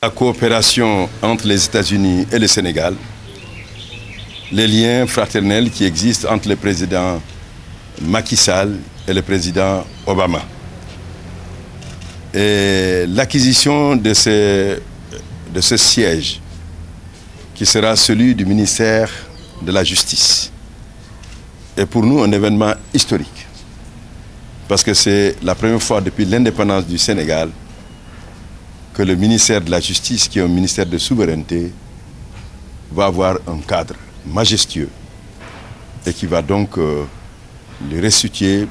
La coopération entre les États-Unis et le Sénégal, les liens fraternels qui existent entre le président Macky Sall et le président Obama. Et l'acquisition de ce siège, qui sera celui du ministère de la Justice, est pour nous un événement historique. Parce que c'est la première fois depuis l'indépendance du Sénégal que le ministère de la Justice, qui est un ministère de souveraineté, va avoir un cadre majestueux et qui va donc lui restituer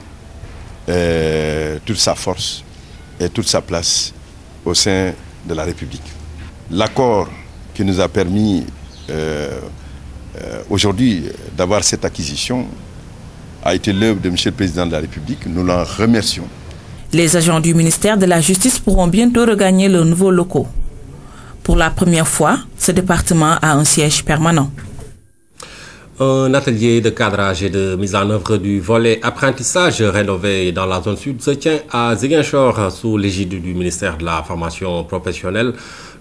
toute sa force et toute sa place au sein de la République. L'accord qui nous a permis aujourd'hui d'avoir cette acquisition a été l'œuvre de M. le Président de la République. Nous l'en remercions. Les agents du ministère de la Justice pourront bientôt regagner leurs nouveaux locaux. Pour la première fois, ce département a un siège permanent. Un atelier de cadrage et de mise en œuvre du volet apprentissage rénové dans la zone sud se tient à Ziguinchor sous l'égide du ministère de la formation professionnelle,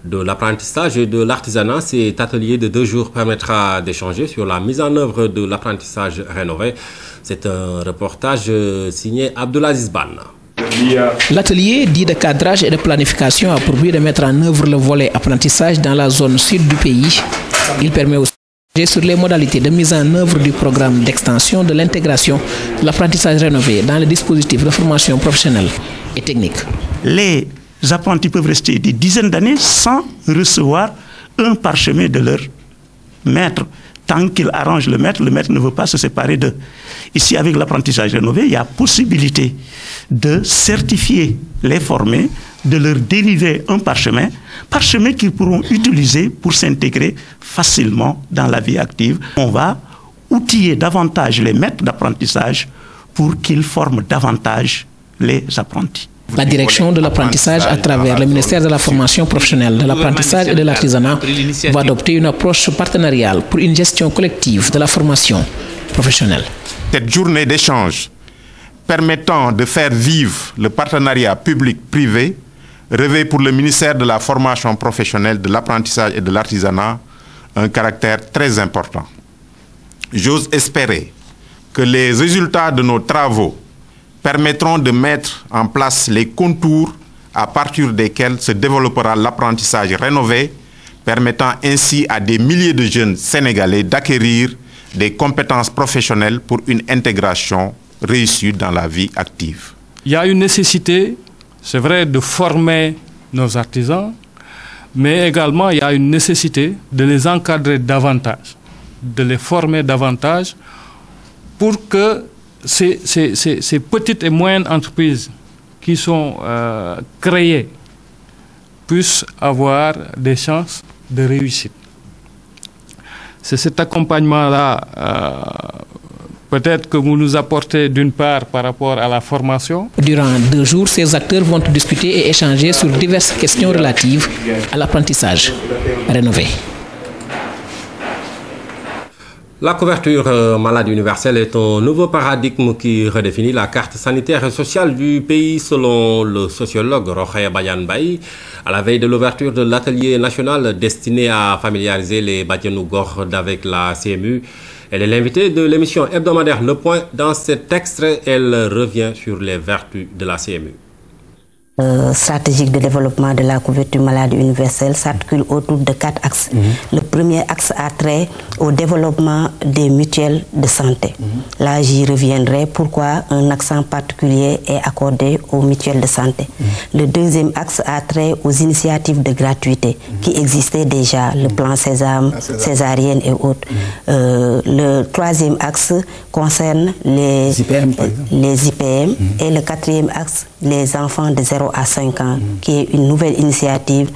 de l'apprentissage et de l'artisanat. Cet atelier de 2 jours permettra d'échanger sur la mise en œuvre de l'apprentissage rénové. C'est un reportage signé Abdoulaziz Ban. L'atelier dit de cadrage et de planification a pour but de mettre en œuvre le volet apprentissage dans la zone sud du pays. Il permet aussi sur les modalités de mise en œuvre du programme d'extension de l'intégration de l'apprentissage rénové dans le dispositif de formation professionnelle et technique. Les apprentis peuvent rester des dizaines d'années sans recevoir un parchemin de leur maître. Tant qu'il arrange le maître ne veut pas se séparer d'eux. Ici, avec l'apprentissage rénové, il y a possibilité de certifier les formés, de leur délivrer un parchemin qu'ils pourront utiliser pour s'intégrer facilement dans la vie active. On va outiller davantage les maîtres d'apprentissage pour qu'ils forment davantage les apprentis. La direction de l'apprentissage à travers le ministère de la formation professionnelle, de l'apprentissage et de l'artisanat va adopter une approche partenariale pour une gestion collective de la formation professionnelle. Cette journée d'échange permettant de faire vivre le partenariat public-privé revêt pour le ministère de la formation professionnelle, de l'apprentissage et de l'artisanat un caractère très important. J'ose espérer que les résultats de nos travaux permettront de mettre en place les contours à partir desquels se développera l'apprentissage rénové, permettant ainsi à des milliers de jeunes Sénégalais d'acquérir des compétences professionnelles pour une intégration réussie dans la vie active. Il y a une nécessité, c'est vrai, de former nos artisans, mais également il y a une nécessité de les encadrer davantage, de les former davantage pour que ces petites et moyennes entreprises qui sont créées puissent avoir des chances de réussite. C'est cet accompagnement-là, peut-être que vous nous apportez d'une part par rapport à la formation. Durant 2 jours, ces acteurs vont discuter et échanger sur diverses questions relatives à l'apprentissage rénové. La couverture maladie universelle est un nouveau paradigme qui redéfinit la carte sanitaire et sociale du pays selon le sociologue Rokhaya Badiane Baye. À la veille de l'ouverture de l'atelier national destiné à familiariser les Badianou Gox avec la CMU, elle est l'invitée de l'émission hebdomadaire Le Point. Dans cet extrait, elle revient sur les vertus de la CMU. Stratégique de développement de la couverture maladie universelle s'articule autour de 4 axes. Le premier axe a trait au développement des mutuelles de santé. Là, j'y reviendrai. Pourquoi un accent particulier est accordé aux mutuelles de santé. Le deuxième axe a trait aux initiatives de gratuité qui existaient déjà, le plan Sésame, césarienne et autres. Le troisième axe concerne les IPM, et le quatrième axe, les enfants de 0 à 5 ans, qui est une nouvelle initiative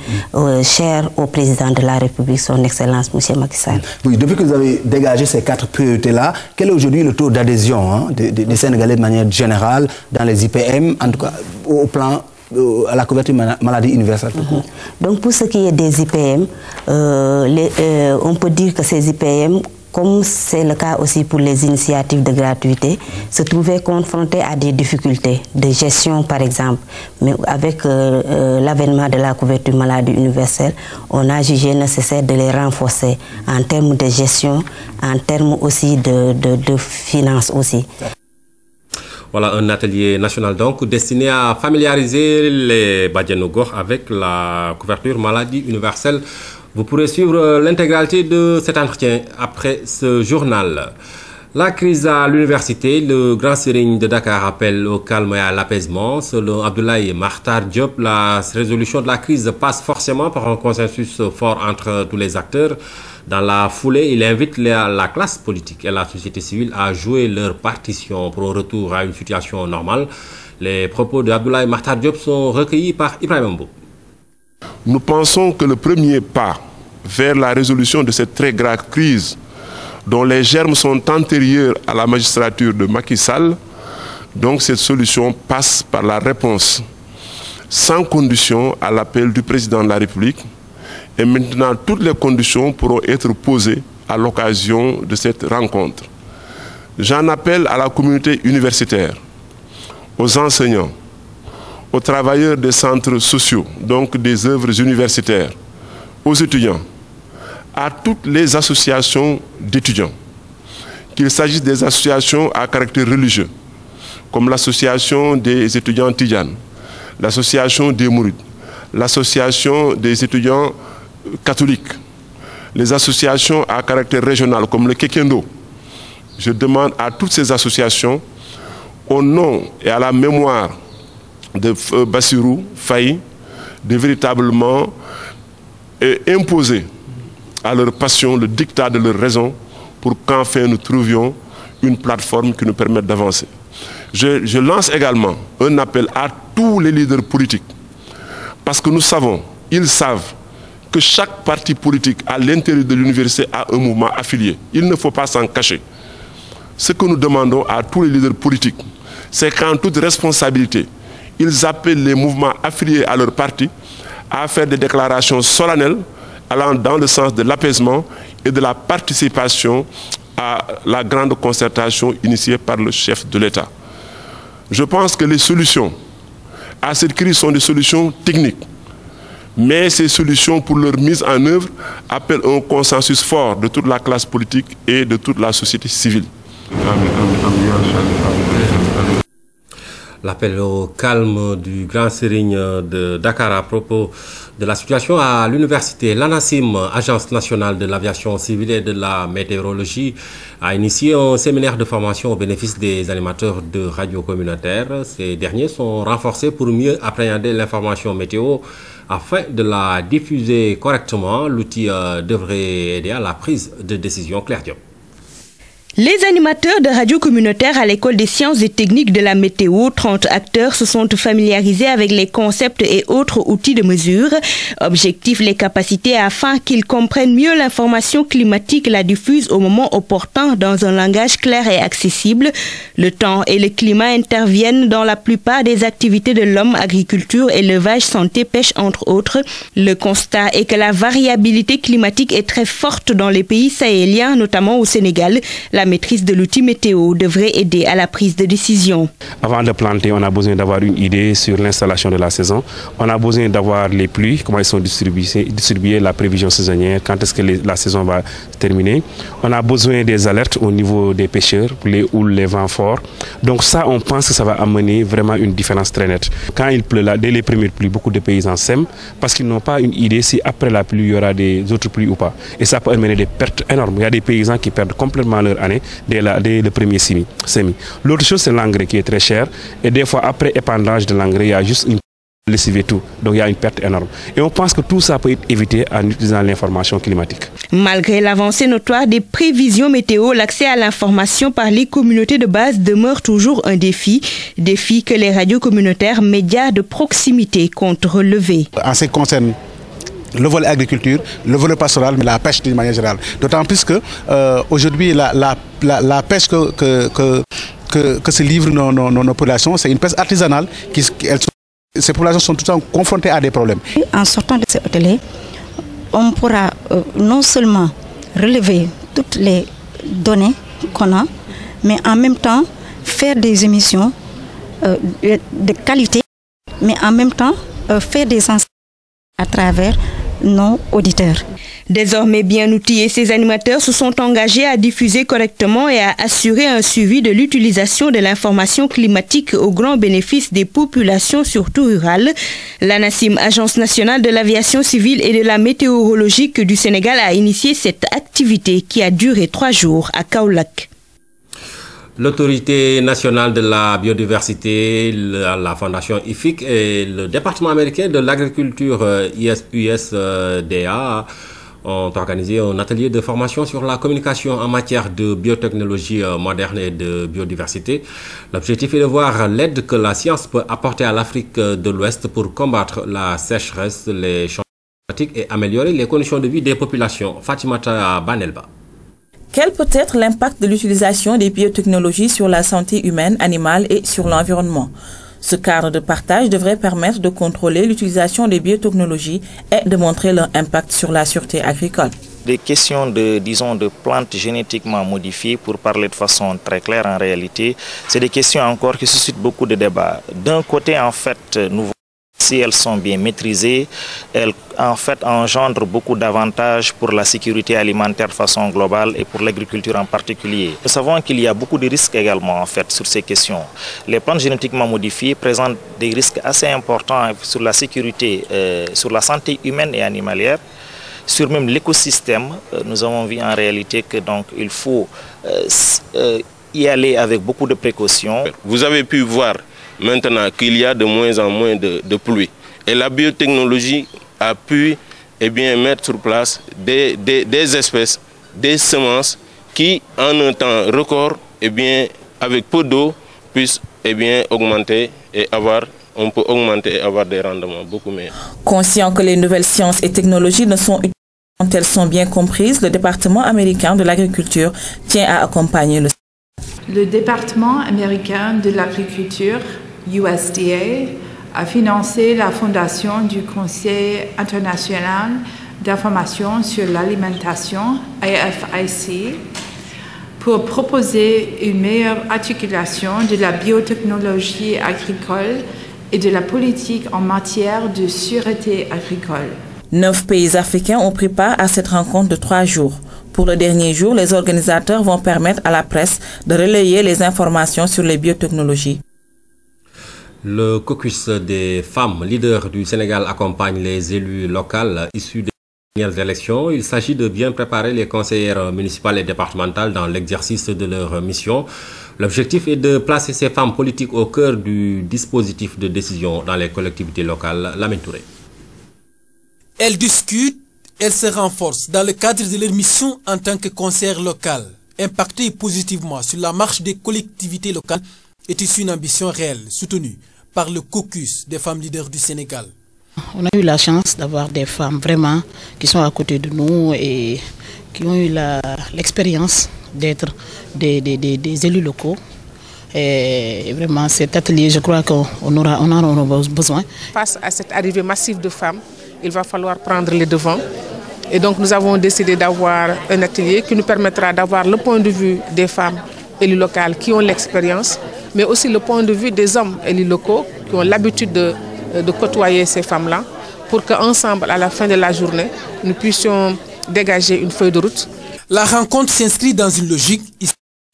chère au président de la République, son Excellence, M. Macky Sall. Oui, depuis que vous avez dégagé ces 4 priorités-là, quel est aujourd'hui le taux d'adhésion des Sénégalais de manière générale dans les IPM, en tout cas au plan à la couverture maladie universelle? Donc pour ce qui est des IPM, on peut dire que ces IPM comme c'est le cas aussi pour les initiatives de gratuité, se trouvaient confrontés à des difficultés de gestion par exemple. Mais avec l'avènement de la couverture maladie universelle, on a jugé nécessaire de les renforcer en termes de gestion, en termes aussi de finances aussi. Voilà un atelier national donc destiné à familiariser les Badianougor avec la couverture maladie universelle. Vous pourrez suivre l'intégralité de cet entretien après ce journal. La crise à l'université, le grand serigne de Dakar appelle au calme et à l'apaisement. Selon Abdoulaye Makhtar Diop, la résolution de la crise passe forcément par un consensus fort entre tous les acteurs. Dans la foulée, il invite la classe politique et la société civile à jouer leur partition pour un retour à une situation normale. Les propos de Abdoulaye Makhtar Diop sont recueillis par Ibrahim Mbou. Nous pensons que le premier pas vers la résolution de cette très grave crise, dont les germes sont antérieurs à la magistrature de Macky Sall, donc cette solution passe par la réponse sans condition à l'appel du président de la République. Et maintenant, toutes les conditions pourront être posées à l'occasion de cette rencontre. J'en appelle à la communauté universitaire, aux enseignants, aux travailleurs des centres sociaux, donc des œuvres universitaires, aux étudiants, à toutes les associations d'étudiants, qu'il s'agisse des associations à caractère religieux, comme l'association des étudiants Tidjane, l'association des Mourides, l'association des étudiants catholiques, les associations à caractère régional comme le Kekendo. Je demande à toutes ces associations, au nom et à la mémoire de Bassirou Faye, de véritablement imposer à leur passion le dictat de leur raison pour qu'enfin nous trouvions une plateforme qui nous permette d'avancer. Je lance également un appel à tous les leaders politiques, parce que nous savons, ils savent, que chaque parti politique à l'intérieur de l'université a un mouvement affilié. Il ne faut pas s'en cacher. Ce que nous demandons à tous les leaders politiques, c'est qu'en toute responsabilité, ils appellent les mouvements affiliés à leur parti à faire des déclarations solennelles allant dans le sens de l'apaisement et de la participation à la grande concertation initiée par le chef de l'État. Je pense que les solutions à cette crise sont des solutions techniques. Mais ces solutions pour leur mise en œuvre appellent un consensus fort de toute la classe politique et de toute la société civile. L'appel au calme du grand serigne de Dakar à propos de la situation à l'université. L'ANACIM, Agence nationale de l'aviation civile et de la météorologie, a initié un séminaire de formation au bénéfice des animateurs de radio communautaires. Ces derniers sont renforcés pour mieux appréhender l'information météo afin de la diffuser correctement. L'outil devrait aider à la prise de décision. Claire Diop. Les animateurs de radio communautaire à l'école des sciences et techniques de la météo, 30 acteurs, se sont familiarisés avec les concepts et autres outils de mesure. Objectif, les capacités afin qu'ils comprennent mieux l'information climatique et la diffusent au moment opportun dans un langage clair et accessible. Le temps et le climat interviennent dans la plupart des activités de l'homme, agriculture, élevage, santé, pêche, entre autres. Le constat est que la variabilité climatique est très forte dans les pays sahéliens, notamment au Sénégal. La maîtrise de l'outil météo devrait aider à la prise de décision. Avant de planter, on a besoin d'avoir une idée sur l'installation de la saison. On a besoin d'avoir les pluies, comment elles sont distribuées, la prévision saisonnière, quand est-ce que la saison va terminer. On a besoin des alertes au niveau des pêcheurs, les houles, les vents forts. Donc ça, on pense que ça va amener vraiment une différence très nette. Quand il pleut là, dès les premières pluies, beaucoup de paysans sèment parce qu'ils n'ont pas une idée si après la pluie, il y aura des autres pluies ou pas. Et ça peut amener des pertes énormes. Il y a des paysans qui perdent complètement leur année dès le premier semis. L'autre chose, c'est l'engrais qui est très cher. Et des fois, après épandage de l'engrais, il y a juste une lessive tout. Donc il y a une perte énorme. Et on pense que tout ça peut être évité en utilisant l'information climatique. Malgré l'avancée notoire des prévisions météo, l'accès à l'information par les communautés de base demeure toujours un défi. Défi que les radios communautaires, médias de proximité comptent relever. En ce qui concerne le volet agriculture, le volet pastoral, mais la pêche d'une manière générale. D'autant plus que aujourd'hui, la pêche que se livrent nos populations, c'est une pêche artisanale. Ces populations sont tout le temps confrontées à des problèmes. En sortant de ces hôtels, on pourra non seulement relever toutes les données qu'on a, mais en même temps faire des émissions de qualité, mais en même temps faire des enseignements à travers nos auditeurs. Désormais bien outillés, ces animateurs se sont engagés à diffuser correctement et à assurer un suivi de l'utilisation de l'information climatique au grand bénéfice des populations, surtout rurales. L'ANACIM, Agence nationale de l'aviation civile et de la météorologie du Sénégal, a initié cette activité qui a duré 3 jours à Kaolack. L'Autorité nationale de la biodiversité, la Fondation IFIC et le département américain de l'agriculture USDA ont organisé un atelier de formation sur la communication en matière de biotechnologie moderne et de biodiversité. L'objectif est de voir l'aide que la science peut apporter à l'Afrique de l'Ouest pour combattre la sécheresse, les changements climatiques et améliorer les conditions de vie des populations. Fatimata Banelba. Quel peut être l'impact de l'utilisation des biotechnologies sur la santé humaine, animale et sur l'environnement? Ce cadre de partage devrait permettre de contrôler l'utilisation des biotechnologies et de montrer leur impact sur la sûreté agricole. Des questions de plantes génétiquement modifiées, pour parler de façon très claire en réalité, c'est des questions encore qui suscitent beaucoup de débats. D'un côté, en fait, nous voyons si elles sont bien maîtrisées, elles en fait engendrent beaucoup d'avantages pour la sécurité alimentaire de façon globale et pour l'agriculture en particulier. Nous savons qu'il y a beaucoup de risques également en fait sur ces questions. Les plantes génétiquement modifiées présentent des risques assez importants sur la sécurité, sur la santé humaine et animalière, sur même l'écosystème. Nous avons vu en réalité que donc il faut y aller avec beaucoup de précautions. Vous avez pu voir maintenant qu'il y a de moins en moins de pluie. Et la biotechnologie a pu mettre sur place des espèces, des semences qui, en un temps record, avec peu d'eau, puissent augmenter et on peut augmenter et avoir des rendements beaucoup meilleurs. Conscient que les nouvelles sciences et technologies ne sont utiles quand elles sont bien comprises, le département américain de l'agriculture tient à accompagner le département américain de l'agriculture USDA a financé la fondation du Conseil international d'information sur l'alimentation, AFIC, pour proposer une meilleure articulation de la biotechnologie agricole et de la politique en matière de sûreté agricole. 9 pays africains ont pris part à cette rencontre de 3 jours. Pour le dernier jour, les organisateurs vont permettre à la presse de relayer les informations sur les biotechnologies. Le caucus des femmes leaders du Sénégal accompagne les élus locaux issus des dernières élections. Il s'agit de bien préparer les conseillères municipales et départementales dans l'exercice de leur mission. L'objectif est de placer ces femmes politiques au cœur du dispositif de décision dans les collectivités locales. Lamine Touré. Elles discutent, elles se renforcent dans le cadre de leur mission en tant que conseillères locales. Impacter positivement sur la marche des collectivités locales est ici une ambition réelle, soutenue par le caucus des femmes leaders du Sénégal. On a eu la chance d'avoir des femmes vraiment qui sont à côté de nous et qui ont eu l'expérience d'être des élus locaux. Et vraiment, cet atelier, je crois qu'on en aura besoin. Face à cette arrivée massive de femmes, il va falloir prendre les devants. Et donc, nous avons décidé d'avoir un atelier qui nous permettra d'avoir le point de vue des femmes élus locales qui ont l'expérience, mais aussi le point de vue des hommes élus locaux qui ont l'habitude de côtoyer ces femmes-là, pour qu'ensemble, à la fin de la journée, nous puissions dégager une feuille de route. La rencontre s'inscrit dans une logique de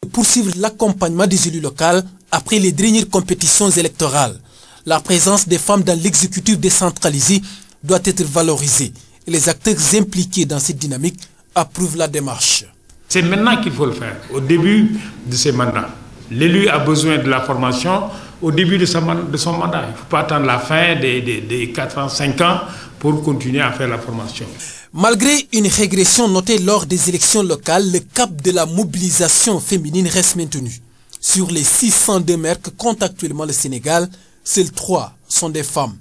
poursuivre l'accompagnement des élus locaux après les dernières compétitions électorales. La présence des femmes dans l'exécutif décentralisé doit être valorisée et les acteurs impliqués dans cette dynamique approuvent la démarche. C'est maintenant qu'il faut le faire, au début de ses mandats. L'élu a besoin de la formation au début de son mandat. Il ne faut pas attendre la fin des 4 ans, 5 ans pour continuer à faire la formation. Malgré une régression notée lors des élections locales, le cap de la mobilisation féminine reste maintenu. Sur les 602 maires que compte actuellement le Sénégal, seuls 3 sont des femmes.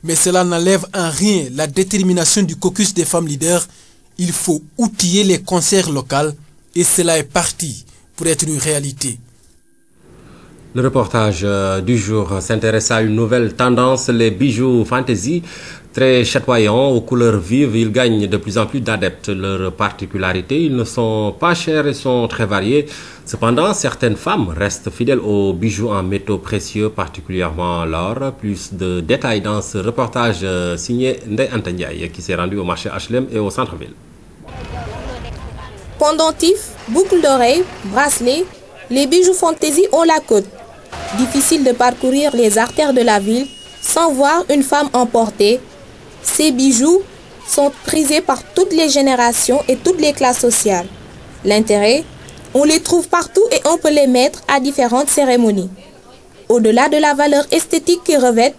Mais cela n'enlève en rien la détermination du caucus des femmes leaders. Il faut outiller les conseillers locaux et cela est parti pour être une réalité. Le reportage du jour s'intéresse à une nouvelle tendance, les bijoux fantasy. Très chatoyants, aux couleurs vives, ils gagnent de plus en plus d'adeptes. Leur particularité, ils ne sont pas chers et sont très variés. Cependant, certaines femmes restent fidèles aux bijoux en métaux précieux, particulièrement l'or. Plus de détails dans ce reportage signé Ndeye Anta Ndiaye, qui s'est rendu au marché HLM et au centre-ville. Pendentifs, boucles d'oreilles, bracelets, les bijoux fantaisie ont la cote. Difficile de parcourir les artères de la ville sans voir une femme emportée. Ces bijoux sont prisés par toutes les générations et toutes les classes sociales. L'intérêt, on les trouve partout et on peut les mettre à différentes cérémonies. Au-delà de la valeur esthétique qu'ils revêtent,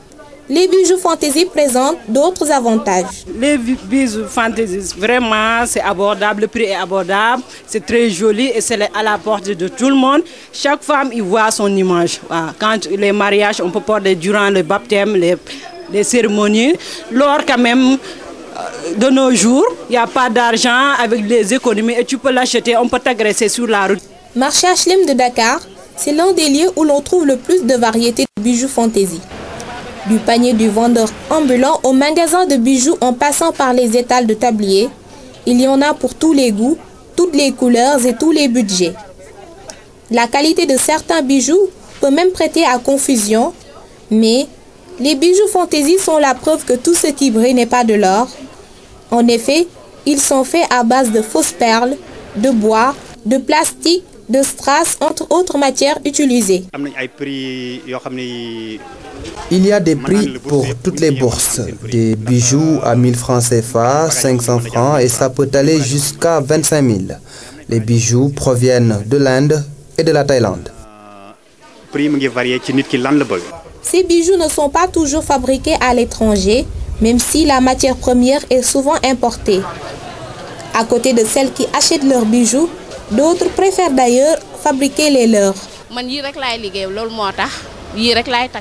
les bijoux fantaisie présentent d'autres avantages. Les bijoux fantaisie, vraiment, c'est abordable, le prix est abordable, c'est très joli et c'est à la portée de tout le monde. Chaque femme y voit son image. Quand les mariages, on peut porter durant le baptême, les cérémonies. L'or, quand même, de nos jours, il n'y a pas d'argent avec des économies et tu peux l'acheter, on peut t'agresser sur la route. Marché HLM de Dakar, c'est l'un des lieux où l'on trouve le plus de variétés de bijoux fantaisie. Du panier du vendeur ambulant au magasin de bijoux en passant par les étals de tablier, il y en a pour tous les goûts, toutes les couleurs et tous les budgets. La qualité de certains bijoux peut même prêter à confusion, mais les bijoux fantaisie sont la preuve que tout ce qui brille n'est pas de l'or. En effet, ils sont faits à base de fausses perles, de bois, de plastique, de strass, entre autres matières utilisées. Il y a des prix pour toutes les bourses, des bijoux à 1000 francs CFA, 500 francs et ça peut aller jusqu'à 25 000. Les bijoux proviennent de l'Inde et de la Thaïlande. Ces bijoux ne sont pas toujours fabriqués à l'étranger, même si la matière première est souvent importée. À côté de celles qui achètent leurs bijoux, d'autres préfèrent d'ailleurs fabriquer les leurs.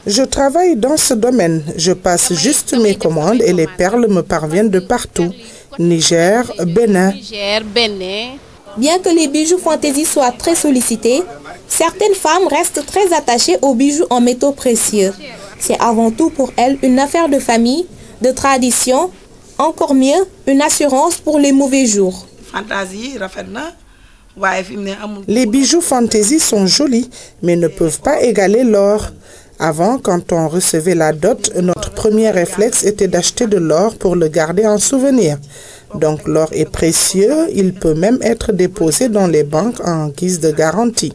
Je travaille dans ce domaine. Je passe juste mes commandes et les perles me parviennent de partout. Niger, Bénin. Bien que les bijoux fantaisie soient très sollicités, certaines femmes restent très attachées aux bijoux en métaux précieux. C'est avant tout pour elles une affaire de famille, de tradition, encore mieux, une assurance pour les mauvais jours. Les bijoux fantaisie sont jolis, mais ne peuvent pas égaler l'or. Avant, quand on recevait la dot, notre premier réflexe était d'acheter de l'or pour le garder en souvenir. Donc l'or est précieux, il peut même être déposé dans les banques en guise de garantie.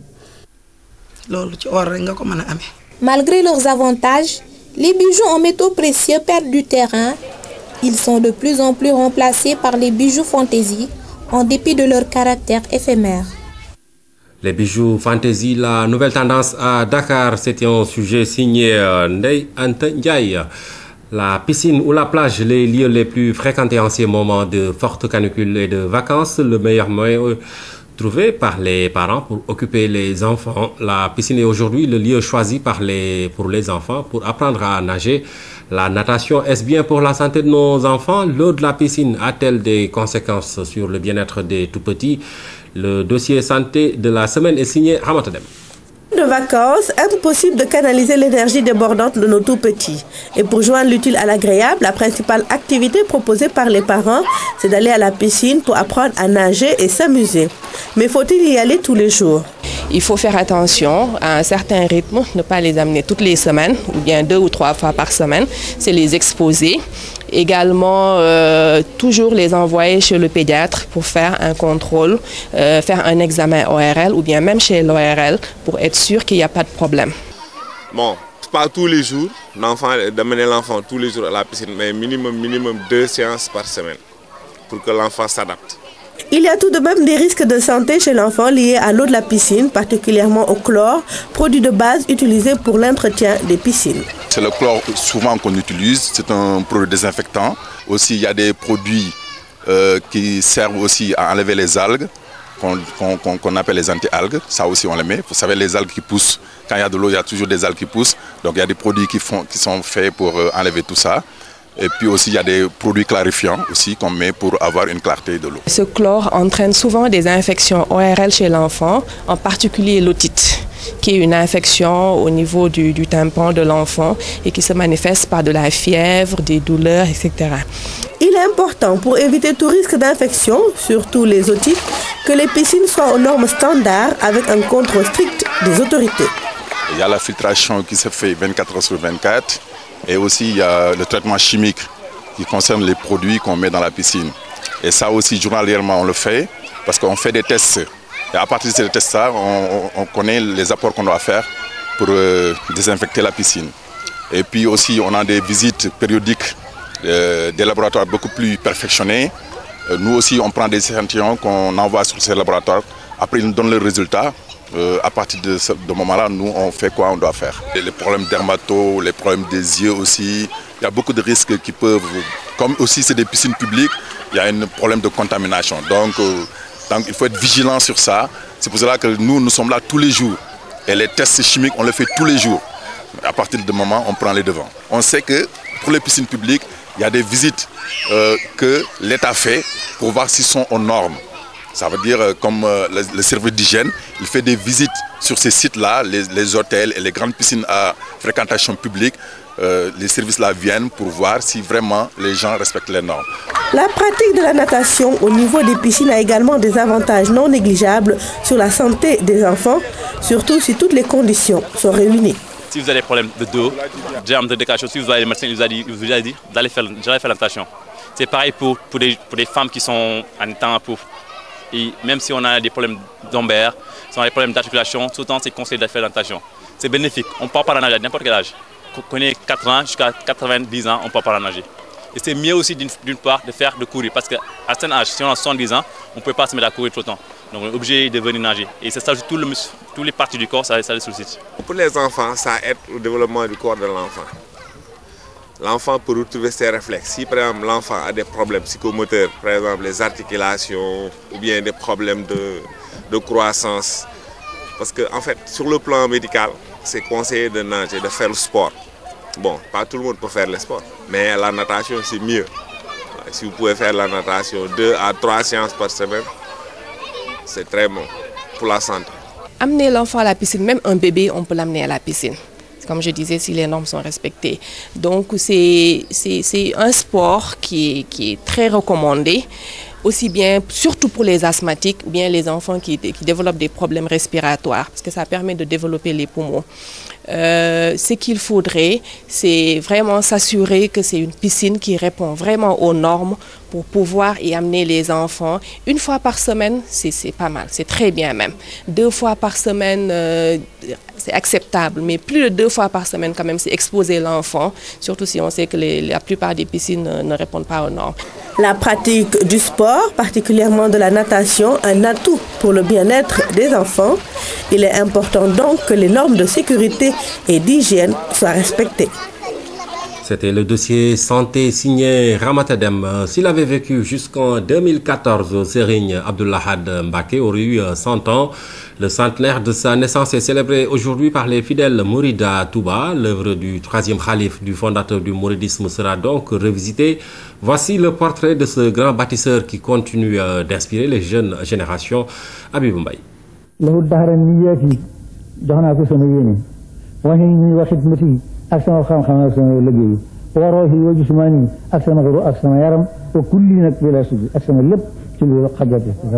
Malgré leurs avantages, les bijoux en métaux précieux perdent du terrain. Ils sont de plus en plus remplacés par les bijoux fantaisie, en dépit de leur caractère éphémère. Les bijoux fantaisie, la nouvelle tendance à Dakar, c'était un sujet signé Ndeye Anta Ndiaye. La piscine ou la plage, les lieux les plus fréquentés en ces moments de forte canicule et de vacances, le meilleur moyen trouvé par les parents pour occuper les enfants. La piscine est aujourd'hui le lieu choisi pour les enfants pour apprendre à nager. La natation, est-ce bien pour la santé de nos enfants? L'eau de la piscine a-t-elle des conséquences sur le bien-être des tout-petits? Le dossier santé de la semaine est signé Ramatadem. De vacances, impossible de canaliser l'énergie débordante de nos tout-petits. Et pour joindre l'utile à l'agréable, la principale activité proposée par les parents, c'est d'aller à la piscine pour apprendre à nager et s'amuser. Mais faut-il y aller tous les jours? Il faut faire attention à un certain rythme, ne pas les amener toutes les semaines, ou bien 2 ou 3 fois par semaine, c'est les exposer. Également, toujours les envoyer chez le pédiatre pour faire un contrôle, faire un examen ORL ou bien même chez l'ORL pour être sûr qu'il n'y a pas de problème. Bon, pas tous les jours, d'amener l'enfant tous les jours à la piscine, mais minimum 2 séances par semaine pour que l'enfant s'adapte. Il y a tout de même des risques de santé chez l'enfant liés à l'eau de la piscine, particulièrement au chlore, produit de base utilisé pour l'entretien des piscines. C'est le chlore souvent qu'on utilise, c'est un produit désinfectant. Aussi, il y a des produits qui servent aussi à enlever les algues, qu'on appelle les anti-algues. Ça aussi, on les met. Vous savez, les algues qui poussent, quand il y a de l'eau, il y a toujours des algues qui poussent. Donc, il y a des produits qui sont faits pour enlever tout ça. Et puis aussi, il y a des produits clarifiants aussi qu'on met pour avoir une clarté de l'eau. Ce chlore entraîne souvent des infections ORL chez l'enfant, en particulier l'otite. qui est une infection au niveau du tympan de l'enfant et qui se manifeste par de la fièvre, des douleurs, etc. Il est important pour éviter tout risque d'infection, surtout les otites, que les piscines soient aux normes standards avec un contrôle strict des autorités. Il y a la filtration qui se fait 24 heures sur 24 et aussi il y a le traitement chimique qui concerne les produits qu'on met dans la piscine. Et ça aussi, journalièrement, on le fait parce qu'on fait des tests. Et à partir de ces tests-là, on connaît les apports qu'on doit faire pour désinfecter la piscine. Et puis aussi, on a des visites périodiques des laboratoires beaucoup plus perfectionnés. Nous aussi, on prend des échantillons qu'on envoie sur ces laboratoires. Après, ils nous donnent les résultats. À partir de ce moment-là, nous, on fait quoi on doit faire. Et les problèmes dermato, les problèmes des yeux aussi. Il y a beaucoup de risques qui peuvent... Comme aussi c'est des piscines publiques, il y a un problème de contamination. Donc il faut être vigilant sur ça. C'est pour cela que nous sommes là tous les jours. Et les tests chimiques, on les fait tous les jours. À partir de ce moment, on prend les devants. On sait que pour les piscines publiques, il y a des visites que l'État fait pour voir s'ils sont aux normes. Ça veut dire comme le service d'hygiène, il fait des visites sur ces sites-là, les hôtels et les grandes piscines à fréquentation publique. Les services-là viennent pour voir si vraiment les gens respectent les normes. La pratique de la natation au niveau des piscines a également des avantages non négligeables sur la santé des enfants, surtout si toutes les conditions sont réunies. Si vous avez des problèmes de dos, germes de décachage, si vous avez les médecins, ils vous ont dit d'aller faire la natation. C'est pareil pour des femmes qui sont en temps pour... Et même si on a des problèmes d'ombaire, si on a des problèmes d'articulation, tout le temps c'est conseillé de faire la natation. C'est bénéfique, on ne peut pas nager à n'importe quel âge. Qu'on ait 4 ans jusqu'à 90 ans, on ne peut pas nager. Et c'est mieux aussi d'une part de courir, parce qu'à un certain âge, si on a 70 ans, on ne peut pas se mettre à courir tout le temps. Donc on est obligé de venir nager. Et ça s'ajoute toutes les parties du corps, ça les sollicite. Pour les enfants, ça aide au développement du corps de l'enfant. L'enfant peut retrouver ses réflexes. Si par exemple l'enfant a des problèmes psychomoteurs, par exemple les articulations ou bien des problèmes de croissance, parce qu'en fait, sur le plan médical, c'est conseillé de nager, de faire le sport. Bon, pas tout le monde peut faire le sport, mais la natation c'est mieux. Si vous pouvez faire la natation 2 à 3 séances par semaine, c'est très bon pour la santé. Amener l'enfant à la piscine, même un bébé, on peut l'amener à la piscine. Comme je disais, si les normes sont respectées. Donc c'est un sport qui est très recommandé, aussi bien, surtout pour les asthmatiques ou bien les enfants qui développent des problèmes respiratoires, parce que ça permet de développer les poumons. Ce qu'il faudrait, c'est vraiment s'assurer que c'est une piscine qui répond vraiment aux normes pour pouvoir y amener les enfants. 1 fois par semaine, c'est pas mal, c'est très bien même. 2 fois par semaine, c'est acceptable, mais plus de 2 fois par semaine quand même, c'est exposer l'enfant, surtout si on sait que la plupart des piscines ne répondent pas aux normes. La pratique du sport, particulièrement de la natation, un atout pour le bien-être des enfants. Il est important donc que les normes de sécurité et d'hygiène soient respectées. C'était le dossier santé signé Ramatadem. S'il avait vécu jusqu'en 2014, Serigne Abdoulahad Mbacké aurait eu 100 ans. Le centenaire de sa naissance est célébré aujourd'hui par les fidèles Mourides à Touba. L'œuvre du 3e khalife du fondateur du mouridisme sera donc revisitée. Voici le portrait de ce grand bâtisseur qui continue d'inspirer les jeunes générations. Habib Mbaye.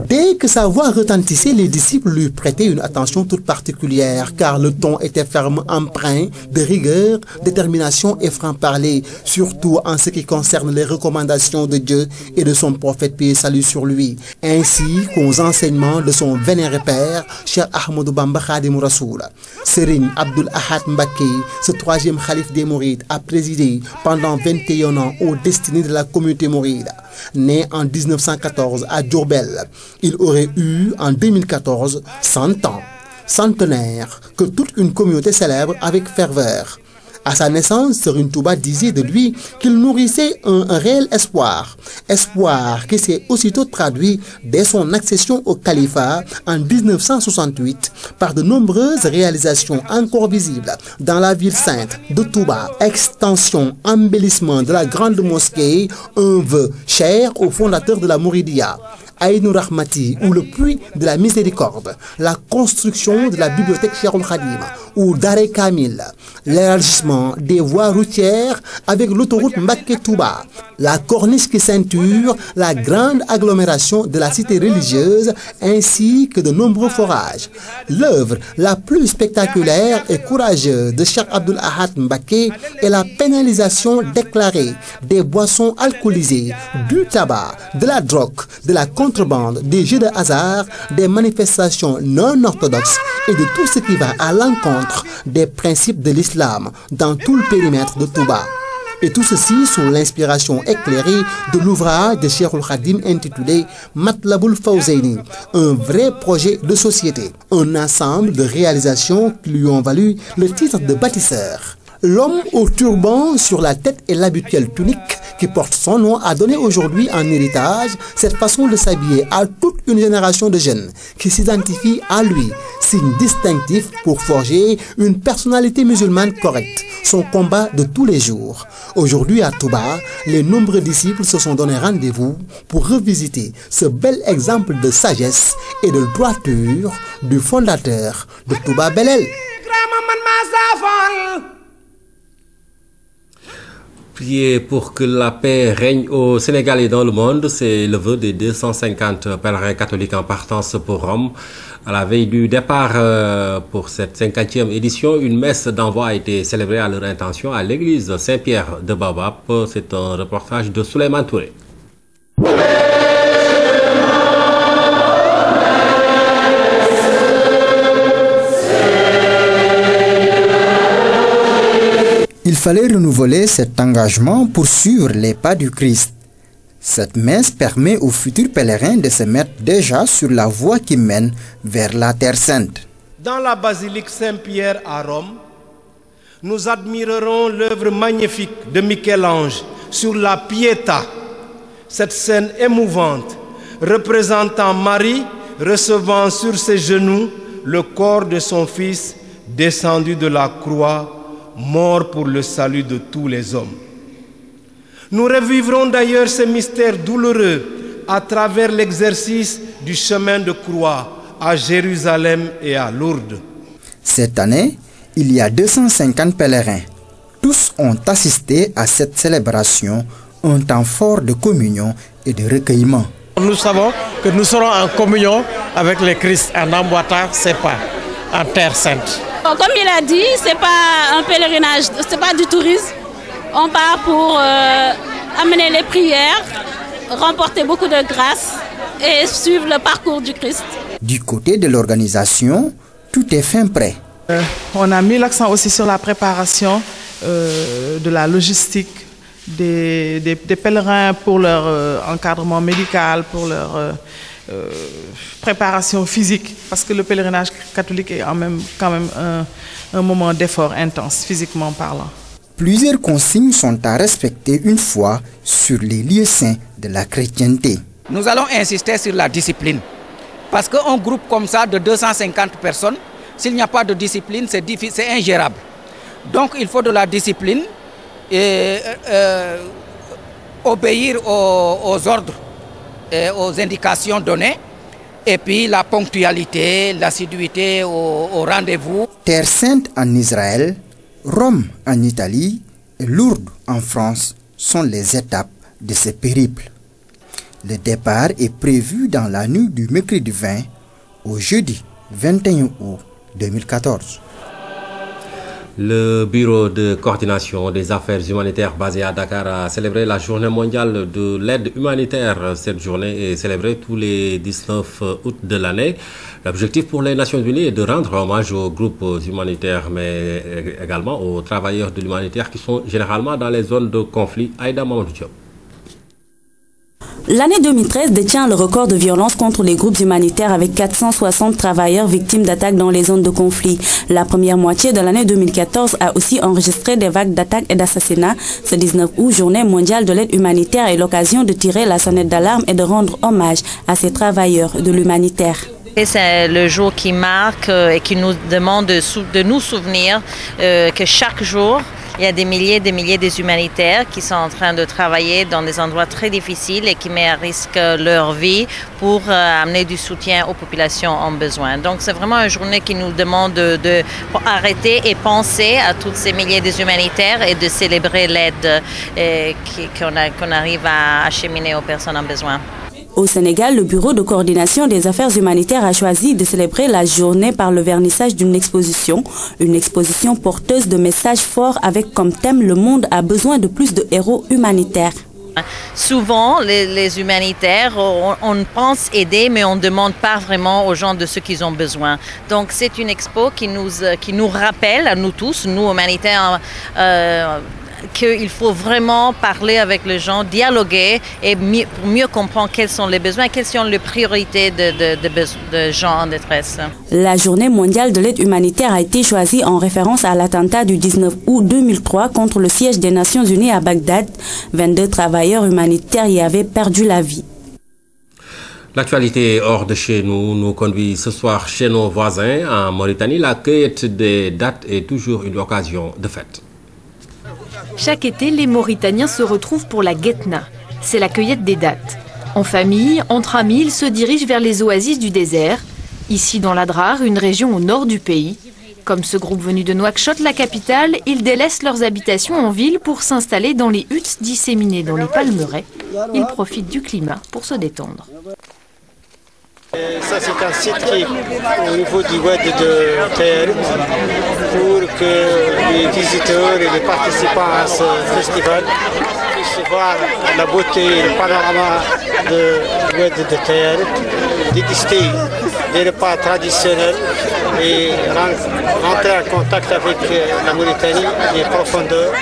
Dès que sa voix retentissait, les disciples lui prêtaient une attention toute particulière, car le ton était ferme, empreint de rigueur, détermination et franc-parler, surtout en ce qui concerne les recommandations de Dieu et de son prophète, paix et salut sur lui, ainsi qu'aux enseignements de son vénéré père, Cheikh Ahmadou Bamba Khadimou Rassoul. Serigne Abdoul Ahad Mbacké, ce 3e khalife des Mourides, a présidé pendant 21 ans aux destinées de la communauté mouride. Né en 1914 à Diourbel, il aurait eu en 2014 100 ans, centenaire que toute une communauté célèbre avec ferveur. À sa naissance, Serigne Touba disait de lui qu'il nourrissait un réel espoir. Espoir qui s'est aussitôt traduit dès son accession au califat en 1968 par de nombreuses réalisations encore visibles dans la ville sainte de Touba. Extension, embellissement de la grande mosquée, un vœu cher au fondateur de la Mouridia. Aïnou Rahmati ou le puits de la miséricorde, la construction de la bibliothèque Cheikhoul Khadim ou Daré Kamil, l'élargissement des voies routières avec l'autoroute Mbacké-Touba, la corniche qui ceinture la grande agglomération de la cité religieuse ainsi que de nombreux forages. L'œuvre la plus spectaculaire et courageuse de Cheikh Abdoul Ahad Mbacké est la pénalisation déclarée des boissons alcoolisées, du tabac, de la drogue, de la contrebande, des jeux de hasard, des manifestations non orthodoxes et de tout ce qui va à l'encontre des principes de l'islam dans tout le périmètre de Touba. Et tout ceci sous l'inspiration éclairée de l'ouvrage de Cheikhoul Khadim intitulé Matlaboul Fawzeyni, un vrai projet de société, un ensemble de réalisations qui lui ont valu le titre de bâtisseur. L'homme au turban sur la tête et l'habituelle tunique qui porte son nom a donné aujourd'hui en héritage cette façon de s'habiller à toute une génération de jeunes qui s'identifient à lui, signe distinctif pour forger une personnalité musulmane correcte, son combat de tous les jours. Aujourd'hui à Touba, les nombreux disciples se sont donné rendez-vous pour revisiter ce bel exemple de sagesse et de droiture du fondateur de Touba Belel. Prier pour que la paix règne au Sénégal et dans le monde, c'est le vœu des 250 pèlerins catholiques en partance pour Rome. À la veille du départ pour cette 50e édition, une messe d'envoi a été célébrée à leur intention à l'église Saint-Pierre de Babap. C'est un reportage de Souleymane Touré. Il fallait renouveler cet engagement pour suivre les pas du Christ. Cette messe permet aux futurs pèlerins de se mettre déjà sur la voie qui mène vers la Terre Sainte. Dans la basilique Saint-Pierre à Rome, nous admirerons l'œuvre magnifique de Michel-Ange sur la Pietà, cette scène émouvante représentant Marie recevant sur ses genoux le corps de son fils descendu de la croix, mort pour le salut de tous les hommes. Nous revivrons d'ailleurs ce mystère douloureux à travers l'exercice du chemin de croix à Jérusalem et à Lourdes. Cette année, il y a 250 pèlerins. Tous ont assisté à cette célébration, un temps fort de communion et de recueillement. Nous savons que nous serons en communion avec le Christ en emboîtant ses pas en Terre Sainte. Comme il a dit, ce n'est pas un pèlerinage, ce n'est pas du tourisme. On part pour amener les prières, remporter beaucoup de grâce et suivre le parcours du Christ. Du côté de l'organisation, tout est fin prêt. On a mis l'accent aussi sur la préparation de la logistique des pèlerins pour leur encadrement médical, pour leur préparation physique, parce que le pèlerinage catholique est quand même un moment d'effort intense, physiquement parlant. Plusieurs consignes sont à respecter une fois sur les lieux saints de la chrétienté. Nous allons insister sur la discipline, parce qu'un groupe comme ça de 250 personnes, s'il n'y a pas de discipline, c'est difficile, c'est ingérable. Donc il faut de la discipline et obéir aux ordres et aux indications données, et puis la ponctualité, l'assiduité au rendez-vous. Terre Sainte en Israël, Rome en Italie et Lourdes en France sont les étapes de ce périple. Le départ est prévu dans la nuit du mercredi 20 au jeudi 21 août 2014. Le Bureau de coordination des affaires humanitaires basé à Dakar a célébré la journée mondiale de l'aide humanitaire. Cette journée est célébrée tous les 19 août de l'année. L'objectif pour les Nations Unies est de rendre hommage aux groupes humanitaires, mais également aux travailleurs de l'humanitaire qui sont généralement dans les zones de conflit. Aïda Mamadou Diop. L'année 2013 détient le record de violence contre les groupes humanitaires avec 460 travailleurs victimes d'attaques dans les zones de conflit. La première moitié de l'année 2014 a aussi enregistré des vagues d'attaques et d'assassinats. Ce 19 août, journée mondiale de l'aide humanitaire, est l'occasion de tirer la sonnette d'alarme et de rendre hommage à ces travailleurs de l'humanitaire. C'est le jour qui marque et qui nous demande de nous souvenir que chaque jour, il y a des milliers des humanitaires qui sont en train de travailler dans des endroits très difficiles et qui mettent à risque leur vie pour amener du soutien aux populations en besoin. Donc c'est vraiment une journée qui nous demande de arrêter et penser à tous ces milliers d'humanitaires et de célébrer l'aide qu'on arrive à acheminer aux personnes en besoin. Au Sénégal, le Bureau de coordination des affaires humanitaires a choisi de célébrer la journée par le vernissage d'une exposition. Une exposition porteuse de messages forts avec comme thème « Le monde a besoin de plus de héros humanitaires ». Souvent, les humanitaires, on pense aider, mais on ne demande pas vraiment aux gens de ce qu'ils ont besoin. Donc c'est une expo qui nous rappelle, à nous tous, nous humanitaires, qu'il faut vraiment parler avec les gens, dialoguer et pour mieux comprendre quels sont les besoins, quelles sont les priorités de gens en détresse. La journée mondiale de l'aide humanitaire a été choisie en référence à l'attentat du 19 août 2003 contre le siège des Nations Unies à Bagdad. 22 travailleurs humanitaires y avaient perdu la vie. L'actualité hors de chez nous nous conduit ce soir chez nos voisins en Mauritanie. La cueillette des dattes est toujours une occasion de fête. Chaque été, les Mauritaniens se retrouvent pour la Guetna. C'est la cueillette des dattes. En famille, entre amis, ils se dirigent vers les oasis du désert. Ici, dans l'Adrar, une région au nord du pays. Comme ce groupe venu de Nouakchott, la capitale, ils délaissent leurs habitations en ville pour s'installer dans les huttes disséminées dans les palmeraies. Ils profitent du climat pour se détendre. Ça, c'est un site qui est au niveau du Oued de Tayarout pour que les visiteurs et les participants à ce festival puissent voir la beauté et le panorama de Oued de Tayarout, déguster des repas traditionnels et rentrer en contact avec la Mauritanie et les profondeurs.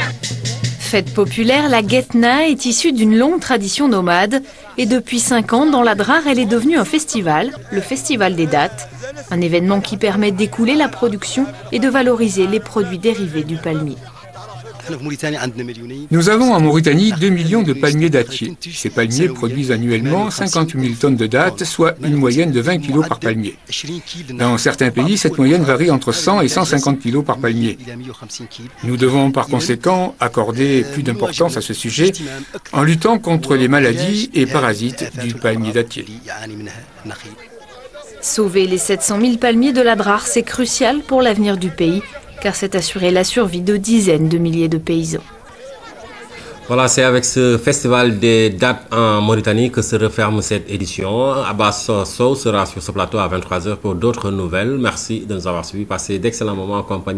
Fête populaire, la Guetna est issue d'une longue tradition nomade et depuis 5 ans, dans l'Adrar, elle est devenue un festival, le Festival des dattes, un événement qui permet d'écouler la production et de valoriser les produits dérivés du palmier. Nous avons en Mauritanie 2 millions de palmiers dattiers. Ces palmiers produisent annuellement 58 000 tonnes de dattes, soit une moyenne de 20 kg par palmier. Dans certains pays, cette moyenne varie entre 100 et 150 kg par palmier. Nous devons par conséquent accorder plus d'importance à ce sujet en luttant contre les maladies et parasites du palmier dattier. Sauver les 700 000 palmiers de l'Adrar, c'est crucial pour l'avenir du pays, car c'est assurer la survie de dizaines de milliers de paysans. Voilà, c'est avec ce festival des dattes en Mauritanie que se referme cette édition. Abbas Sow sera sur ce plateau à 23 h pour d'autres nouvelles. Merci de nous avoir suivis. Passez d'excellents moments en compagnie